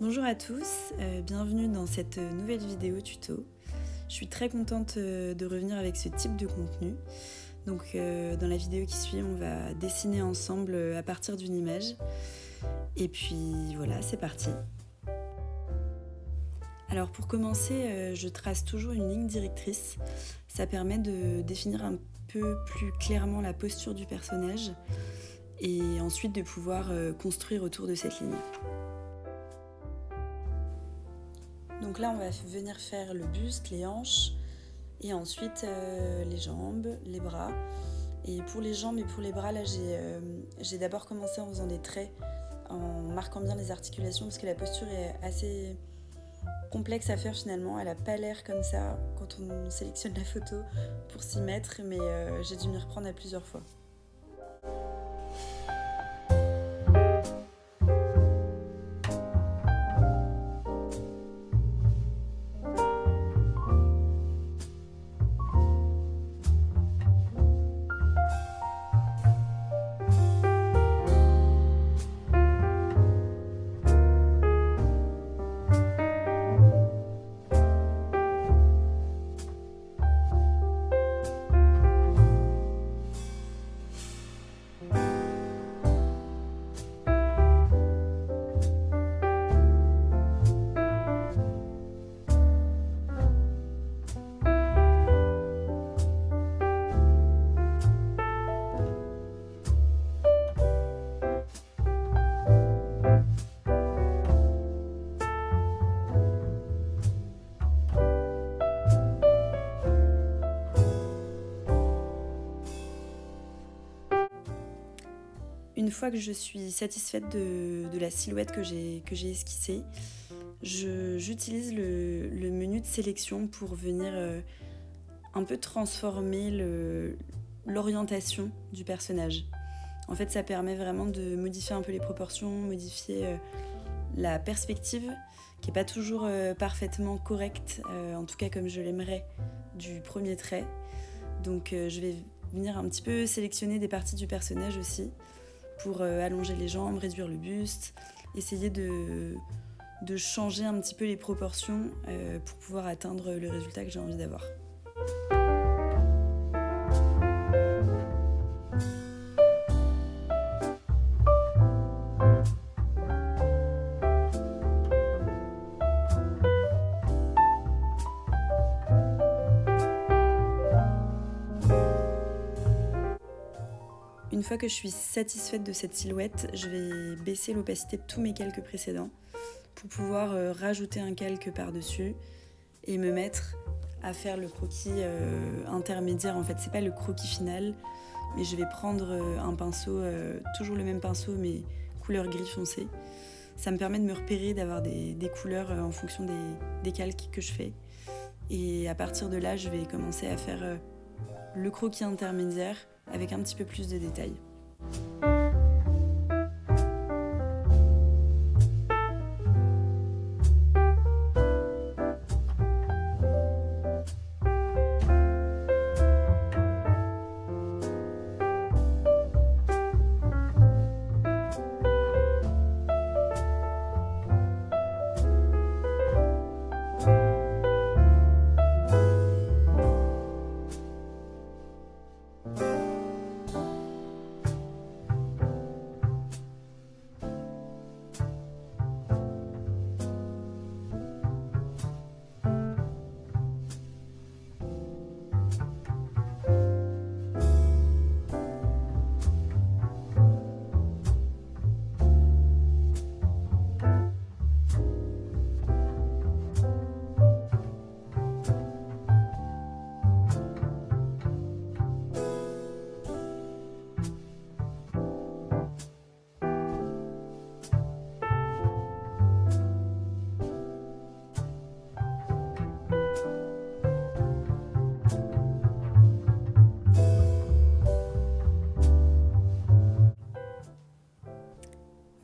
Bonjour à tous, bienvenue dans cette nouvelle vidéo tuto. Je suis très contente de revenir avec ce type de contenu. Donc dans la vidéo qui suit, on va dessiner ensemble à partir d'une image. Et puis voilà, c'est parti. Alors pour commencer, je trace toujours une ligne directrice. Ça permet de définir un peu plus clairement la posture du personnage et ensuite de pouvoir construire autour de cette ligne. Donc là, on va venir faire le buste, les hanches et ensuite les jambes, les bras. Et pour les jambes et pour les bras, là, j'ai d'abord commencé en faisant des traits, en marquant bien les articulations parce que la posture est assez complexe à faire finalement. Elle n'a pas l'air comme ça quand on sélectionne la photo pour s'y mettre, mais j'ai dû m'y reprendre à plusieurs fois. Une fois que je suis satisfaite de la silhouette que j'ai esquissée, j'utilise le menu de sélection pour venir un peu transformer l'orientation du personnage. En fait, ça permet vraiment de modifier un peu les proportions, modifier la perspective, qui n'est pas toujours parfaitement correcte, en tout cas comme je l'aimerais, du premier trait. Donc je vais venir un petit peu sélectionner des parties du personnage aussi, pour allonger les jambes, réduire le buste, essayer de changer un petit peu les proportions pour pouvoir atteindre le résultat que j'ai envie d'avoir. Une fois que je suis satisfaite de cette silhouette, je vais baisser l'opacité de tous mes calques précédents pour pouvoir rajouter un calque par-dessus et me mettre à faire le croquis intermédiaire. En fait, c'est pas le croquis final, mais je vais prendre un pinceau, toujours le même pinceau, mais couleur gris foncé. Ça me permet de me repérer, d'avoir des couleurs en fonction des calques que je fais. Et à partir de là, je vais commencer à faire le croquis intermédiaire avec un petit peu plus de détails.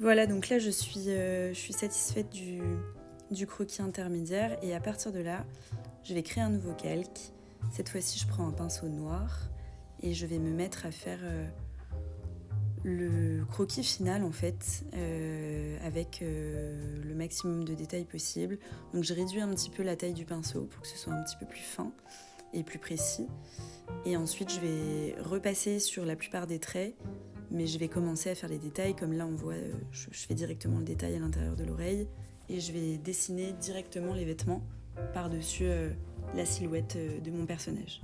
Voilà, donc là je suis satisfaite du croquis intermédiaire et à partir de là, je vais créer un nouveau calque. Cette fois-ci, je prends un pinceau noir et je vais me mettre à faire le croquis final en fait, avec le maximum de détails possible. Donc je réduis un petit peu la taille du pinceau pour que ce soit un petit peu plus fin et plus précis. Et ensuite je vais repasser sur la plupart des traits, mais je vais commencer à faire les détails. Comme là on voit, je fais directement le détail à l'intérieur de l'oreille et je vais dessiner directement les vêtements par-dessus la silhouette de mon personnage.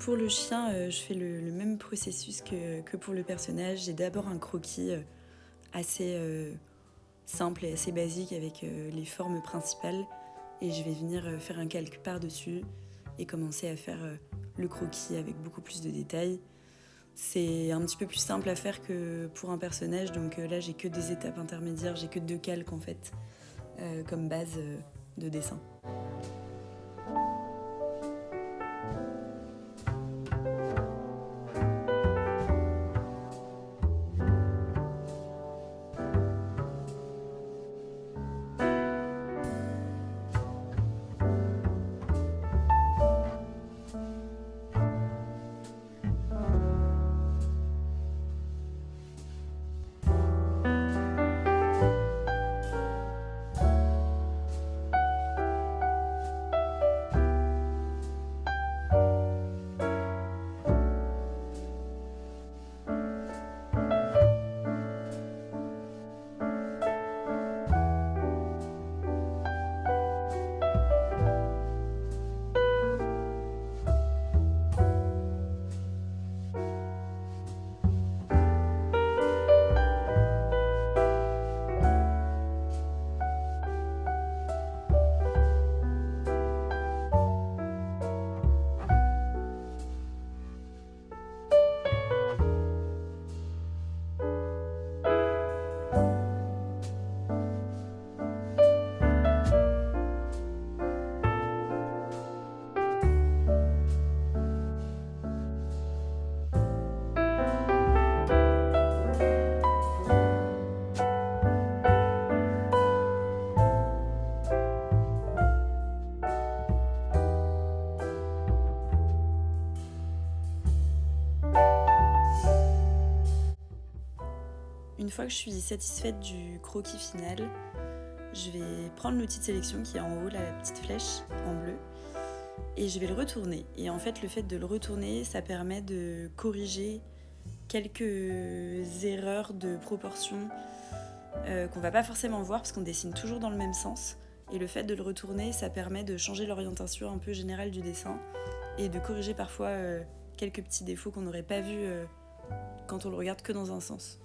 Pour le chien, je fais le même processus que pour le personnage. J'ai d'abord un croquis assez simple et assez basique avec les formes principales. Et je vais venir faire un calque par-dessus et commencer à faire le croquis avec beaucoup plus de détails. C'est un petit peu plus simple à faire que pour un personnage, donc là j'ai que des étapes intermédiaires, j'ai que 2 calques en fait, comme base de dessin. Une fois que je suis satisfaite du croquis final, je vais prendre l'outil de sélection qui est en haut, là, la petite flèche en bleu, et je vais le retourner. Et en fait, le fait de le retourner, ça permet de corriger quelques erreurs de proportion qu'on va pas forcément voir parce qu'on dessine toujours dans le même sens. Et le fait de le retourner, ça permet de changer l'orientation un peu générale du dessin et de corriger parfois quelques petits défauts qu'on n'aurait pas vus quand on le regarde que dans un sens.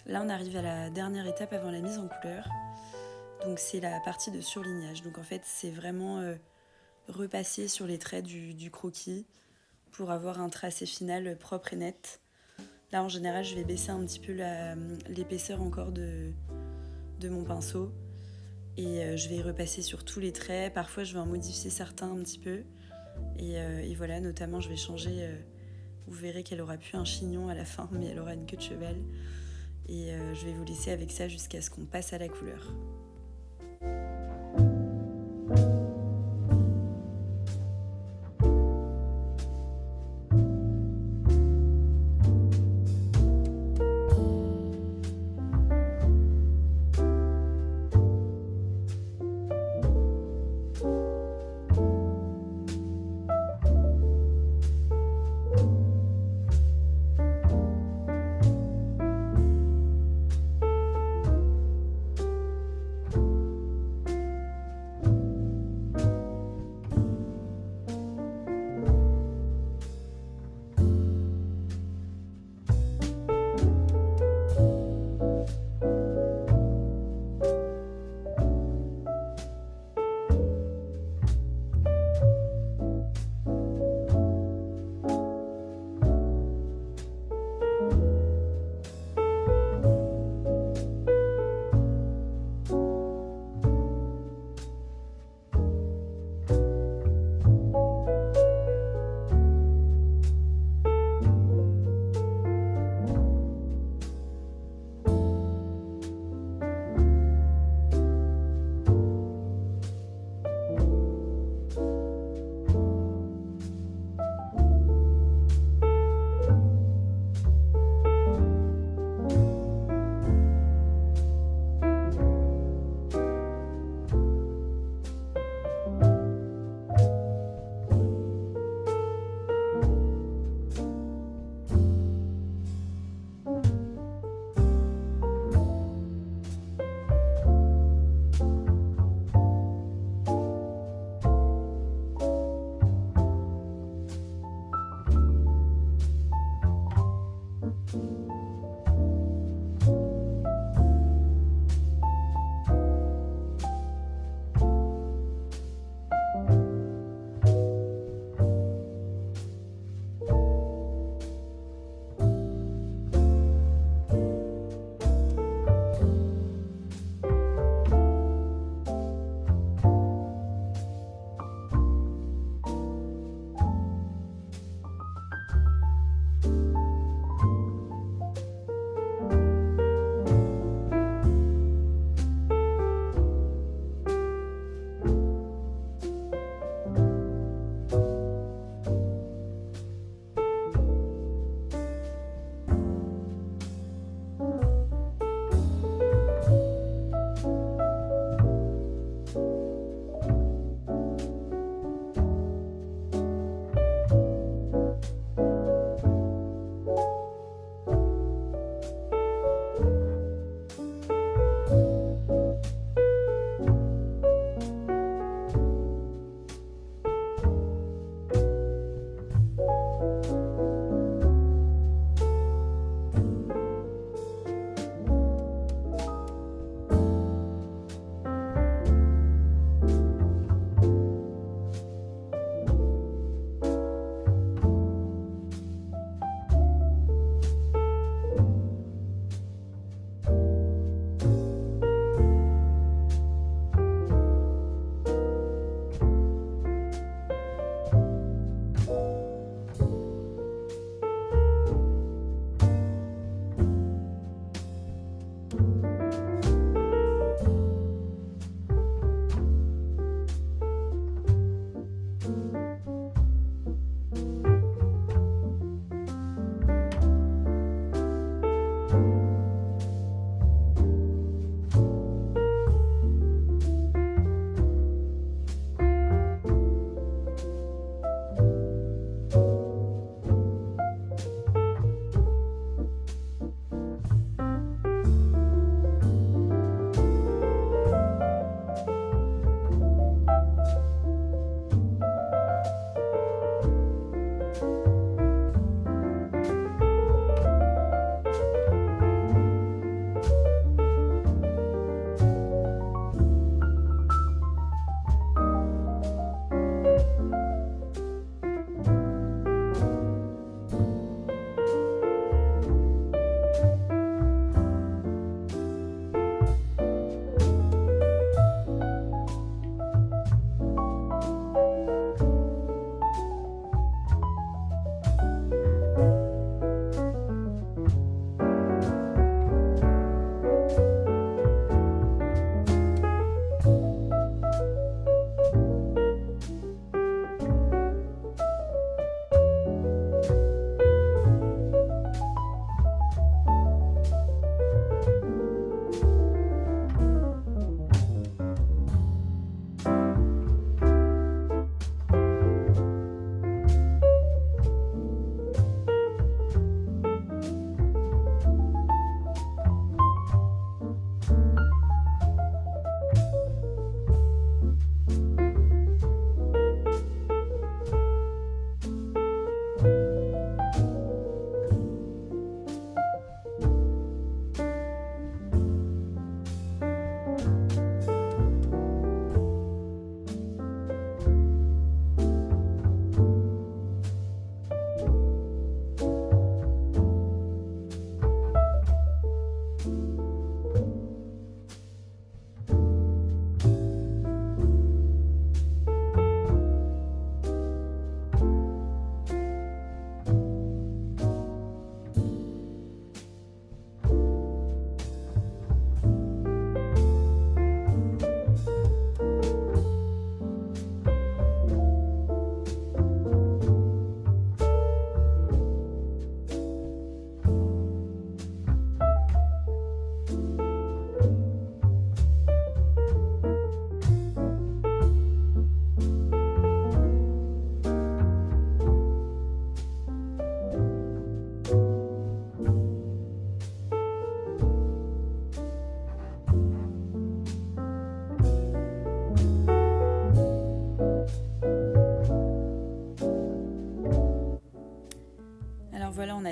Là, on arrive à la dernière étape avant la mise en couleur. Donc, c'est la partie de surlignage. Donc, en fait, c'est vraiment repasser sur les traits du croquis pour avoir un tracé final propre et net. Là, en général, je vais baisser un petit peu l'épaisseur encore de mon pinceau et je vais repasser sur tous les traits. Parfois, je vais en modifier certains un petit peu. Et voilà, notamment, je vais changer. Vous verrez qu'elle aura plus un chignon à la fin, mais elle aura une queue de cheval. Et je vais vous laisser avec ça jusqu'à ce qu'on passe à la couleur.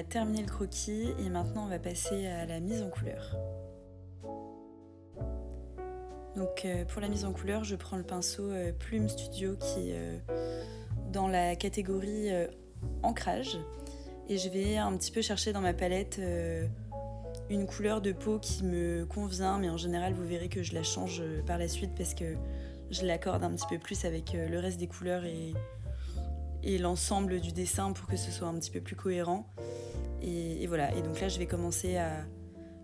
terminé le croquis et maintenant on va passer à la mise en couleur. Donc pour la mise en couleur, je prends le pinceau Plume Studio qui est dans la catégorie ancrage et je vais un petit peu chercher dans ma palette une couleur de peau qui me convient, mais en général vous verrez que je la change par la suite parce que je l'accorde un petit peu plus avec le reste des couleurs et l'ensemble du dessin pour que ce soit un petit peu plus cohérent. Et voilà, et donc là je vais commencer à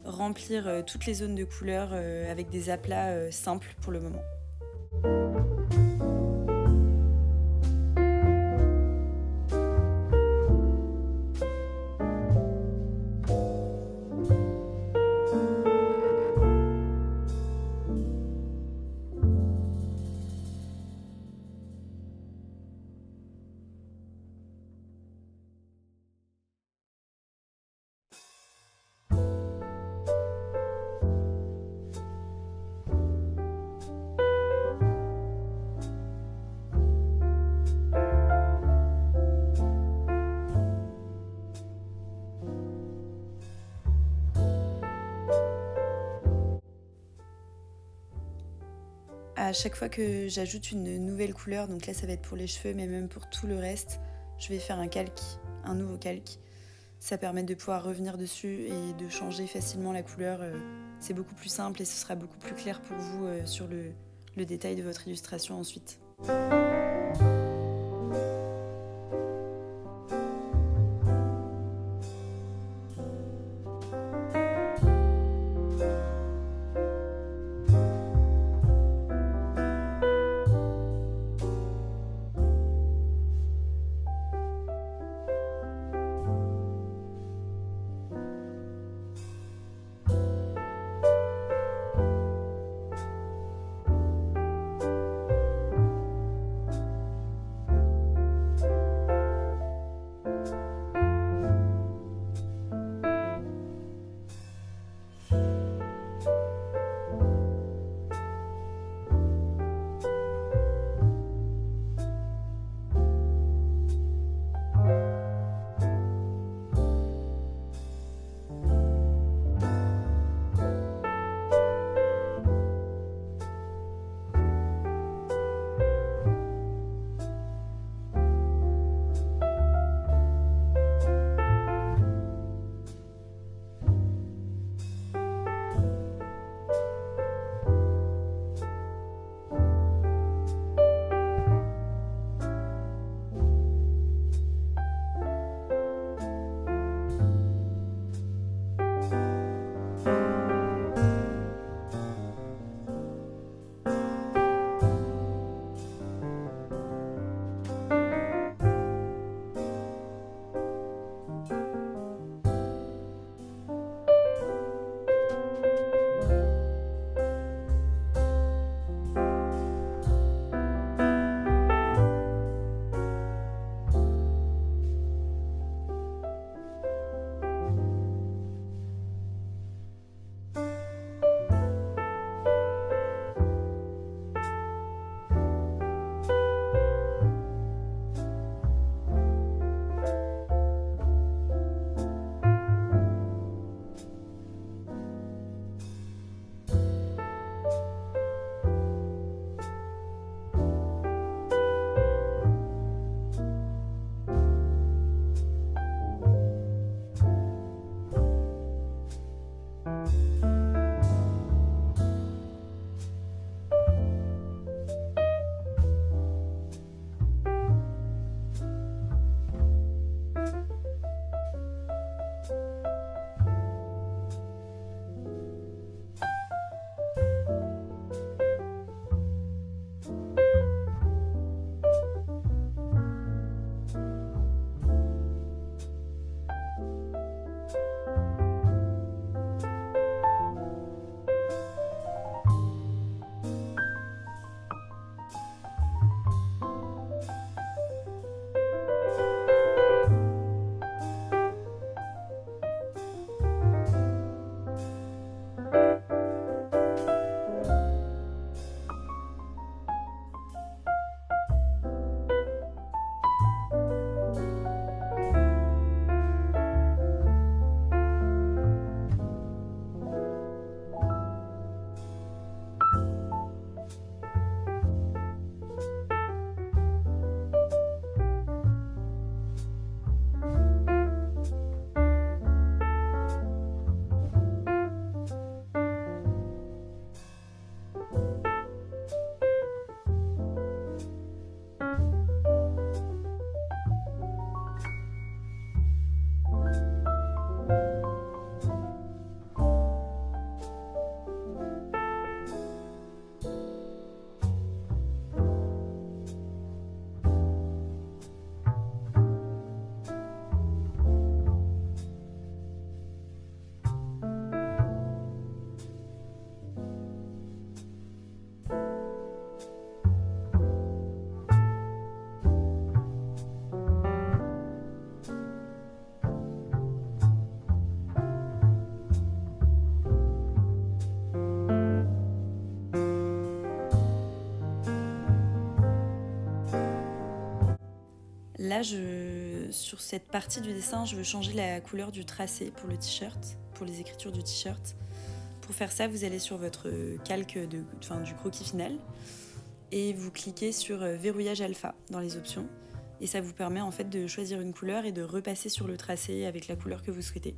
remplir toutes les zones de couleurs avec des aplats simples pour le moment. À chaque fois que j'ajoute une nouvelle couleur, donc là ça va être pour les cheveux mais même pour tout le reste, je vais faire un nouveau calque. Ça permet de pouvoir revenir dessus et de changer facilement la couleur. C'est beaucoup plus simple et ce sera beaucoup plus clair pour vous sur le détail de votre illustration ensuite. Là, sur cette partie du dessin, je veux changer la couleur du tracé pour le t-shirt, pour les écritures du t-shirt. Pour faire ça, vous allez sur votre calque du croquis final et vous cliquez sur verrouillage alpha dans les options. Et ça vous permet en fait de choisir une couleur et de repasser sur le tracé avec la couleur que vous souhaitez.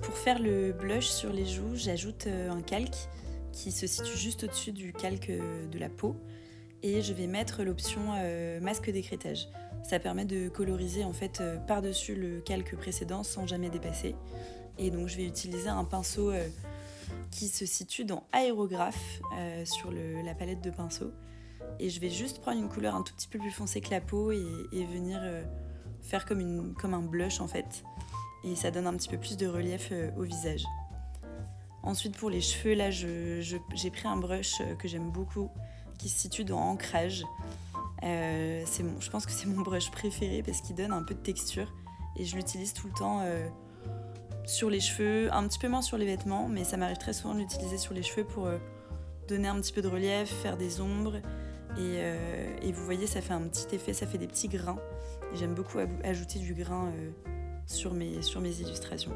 Pour faire le blush sur les joues, j'ajoute un calque qui se situe juste au-dessus du calque de la peau et je vais mettre l'option masque d'écrêtage. Ça permet de coloriser en fait par-dessus le calque précédent sans jamais dépasser. Et donc je vais utiliser un pinceau qui se situe dans aérographe sur la palette de pinceaux. Et je vais juste prendre une couleur un tout petit peu plus foncée que la peau et venir faire comme un blush en fait. Et ça donne un petit peu plus de relief au visage. Ensuite pour les cheveux, là j'ai pris un brush que j'aime beaucoup qui se situe dans ancrage. Je pense que c'est mon brush préféré parce qu'il donne un peu de texture et je l'utilise tout le temps sur les cheveux, un petit peu moins sur les vêtements, mais ça m'arrive très souvent de l'utiliser sur les cheveux pour donner un petit peu de relief, faire des ombres et vous voyez ça fait un petit effet, ça fait des petits grains et j'aime beaucoup ajouter du grain sur mes illustrations.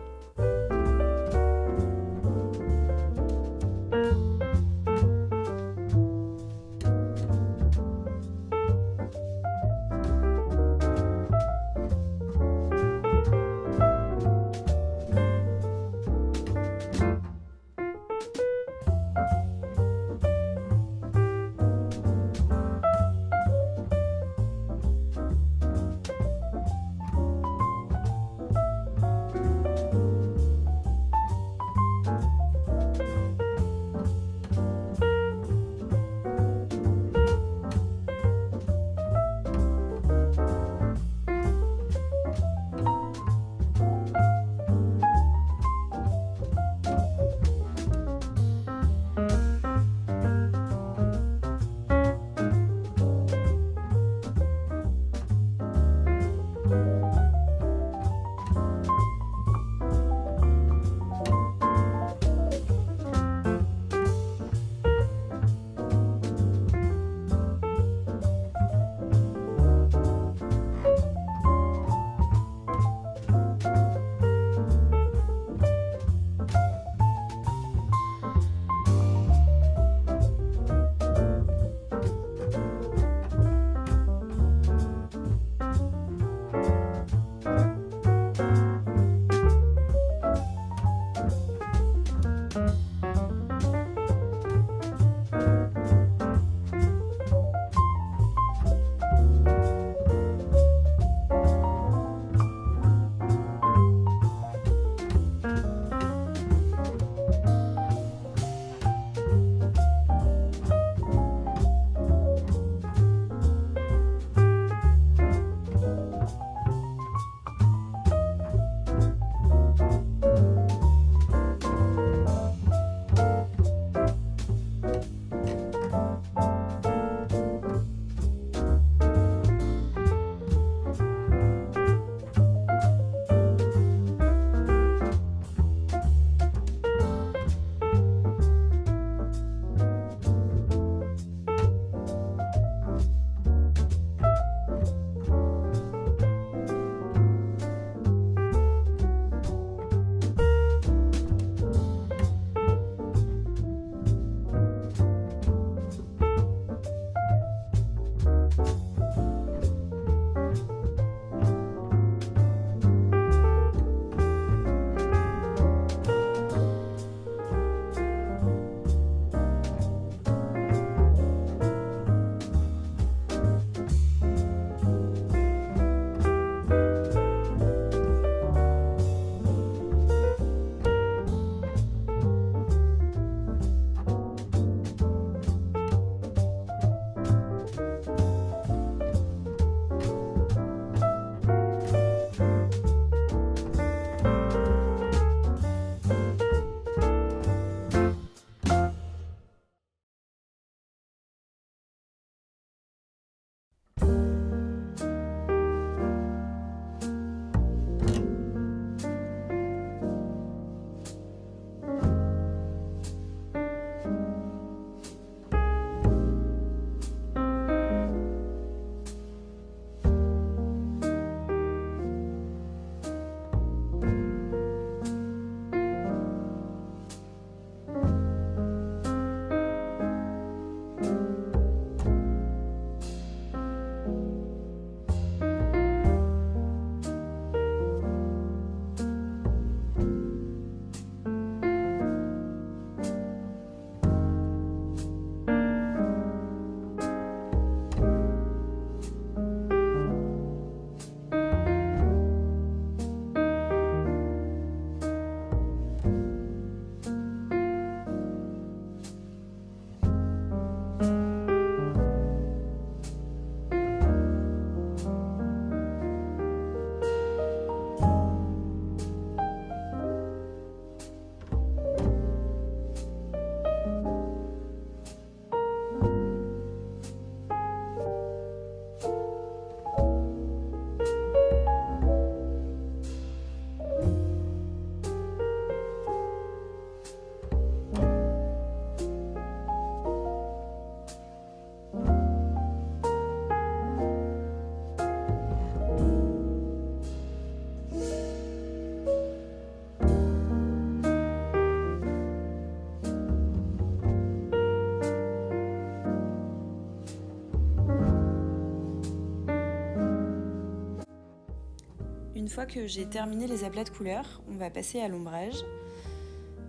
Une fois que j'ai terminé les aplats de couleurs, on va passer à l'ombrage.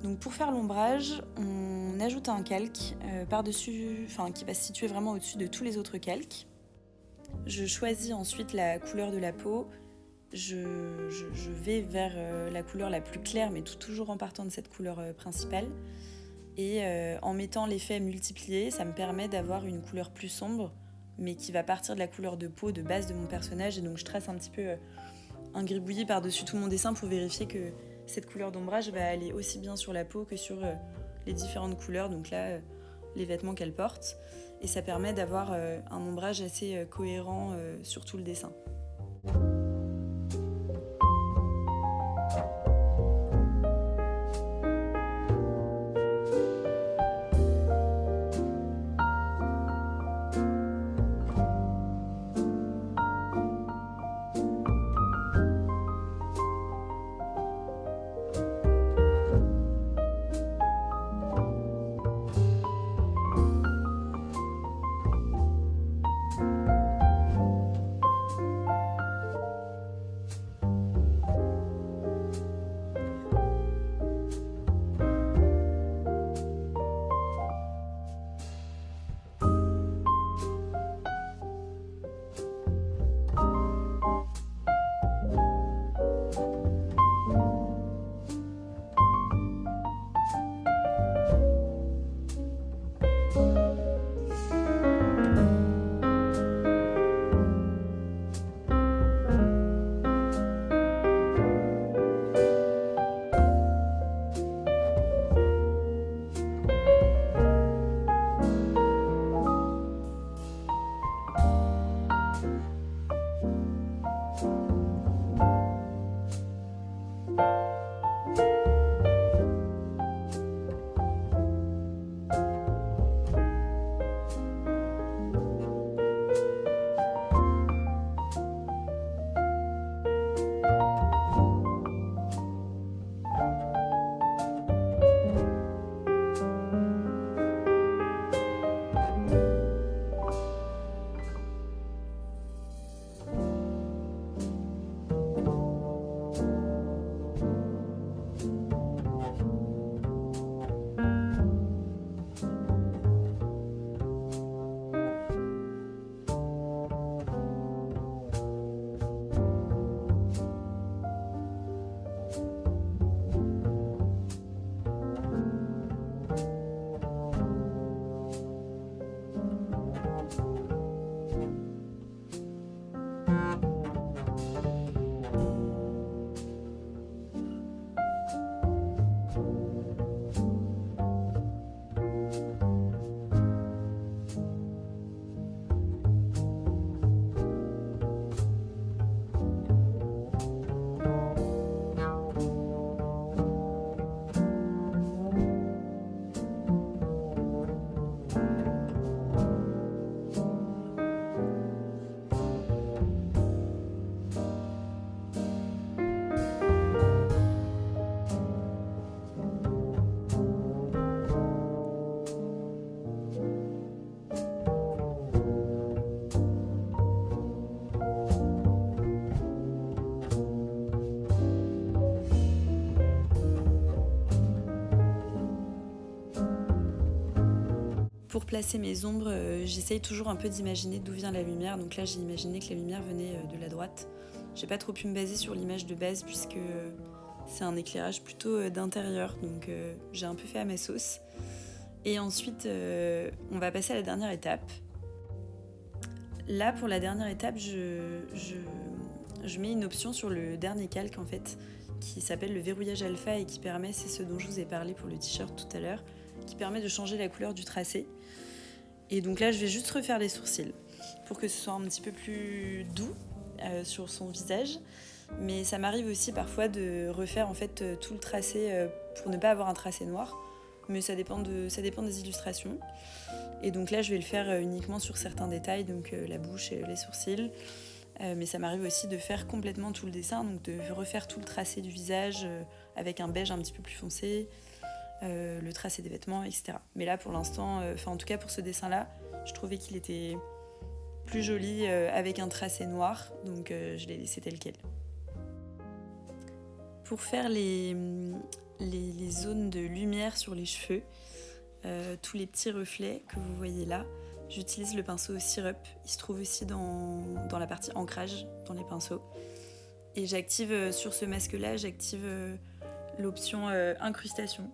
Donc pour faire l'ombrage, on ajoute un calque par-dessus, qui va se situer vraiment au-dessus de tous les autres calques. Je choisis ensuite la couleur de la peau. Je vais vers la couleur la plus claire, mais toujours en partant de cette couleur principale. Et en mettant l'effet multiplié, ça me permet d'avoir une couleur plus sombre, mais qui va partir de la couleur de peau de base de mon personnage. Et donc je trace un petit peu un gribouillis par-dessus tout mon dessin pour vérifier que cette couleur d'ombrage va aller aussi bien sur la peau que sur les différentes couleurs, donc là, les vêtements qu'elle porte. Et ça permet d'avoir un ombrage assez cohérent sur tout le dessin. Pour placer mes ombres, j'essaye toujours un peu d'imaginer d'où vient la lumière. Donc là, j'ai imaginé que la lumière venait de la droite. J'ai pas trop pu me baser sur l'image de base puisque c'est un éclairage plutôt d'intérieur. Donc j'ai un peu fait à ma sauce. Et ensuite, on va passer à la dernière étape. Là, pour la dernière étape, je mets une option sur le dernier calque en fait, qui s'appelle le verrouillage alpha et qui permet, c'est ce dont je vous ai parlé pour le t-shirt tout à l'heure, qui permet de changer la couleur du tracé. Et donc là, je vais juste refaire les sourcils pour que ce soit un petit peu plus doux sur son visage. Mais ça m'arrive aussi parfois de refaire en fait tout le tracé pour ne pas avoir un tracé noir. Mais ça dépend des illustrations. Et donc là, je vais le faire uniquement sur certains détails, donc la bouche et les sourcils. Mais ça m'arrive aussi de faire complètement tout le dessin, donc de refaire tout le tracé du visage avec un beige un petit peu plus foncé, le tracé des vêtements, etc. Mais là, pour l'instant, en tout cas pour ce dessin-là, je trouvais qu'il était plus joli avec un tracé noir, donc je l'ai laissé tel quel. Pour faire les zones de lumière sur les cheveux, tous les petits reflets que vous voyez là, j'utilise le pinceau Syrup. Il se trouve aussi dans la partie ancrage, dans les pinceaux. Et j'active sur ce masque-là, j'active l'option incrustation.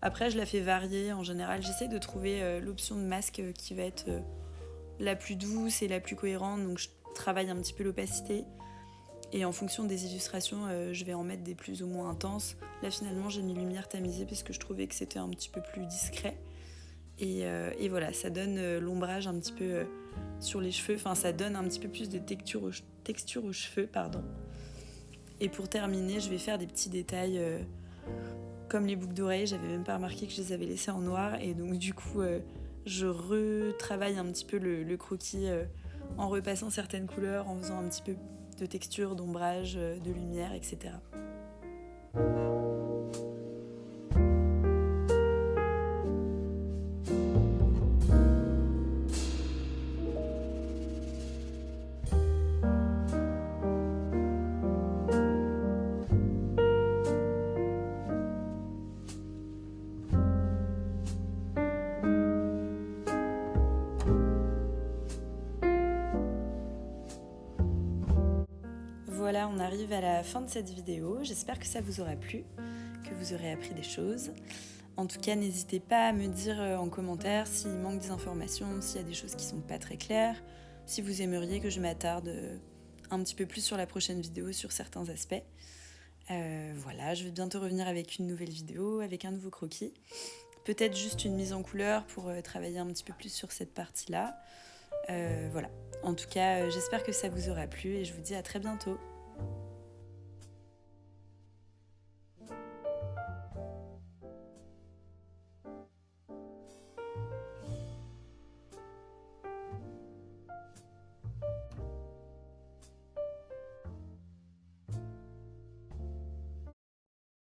Après, je la fais varier. En général, j'essaie de trouver l'option de masque qui va être la plus douce et la plus cohérente. Donc, je travaille un petit peu l'opacité. Et en fonction des illustrations, je vais en mettre des plus ou moins intenses. Là, finalement, j'ai mis lumière tamisée parce que je trouvais que c'était un petit peu plus discret. Et voilà, ça donne l'ombrage un petit peu sur les cheveux. Enfin, ça donne un petit peu plus de texture aux cheveux, pardon. Et pour terminer, je vais faire des petits détails comme les boucles d'oreilles. J'avais même pas remarqué que je les avais laissées en noir. Et donc, du coup, je retravaille un petit peu le croquis en repassant certaines couleurs, en faisant un petit peu de texture, d'ombrage, de lumière, etc. Voilà, on arrive à la fin de cette vidéo. J'espère que ça vous aura plu, que vous aurez appris des choses. En tout cas, n'hésitez pas à me dire en commentaire s'il manque des informations, s'il y a des choses qui sont pas très claires, si vous aimeriez que je m'attarde un petit peu plus sur la prochaine vidéo, sur certains aspects. Voilà, je vais bientôt revenir avec une nouvelle vidéo, avec un nouveau croquis. Peut-être juste une mise en couleur pour travailler un petit peu plus sur cette partie-là. Voilà. En tout cas, j'espère que ça vous aura plu et je vous dis à très bientôt.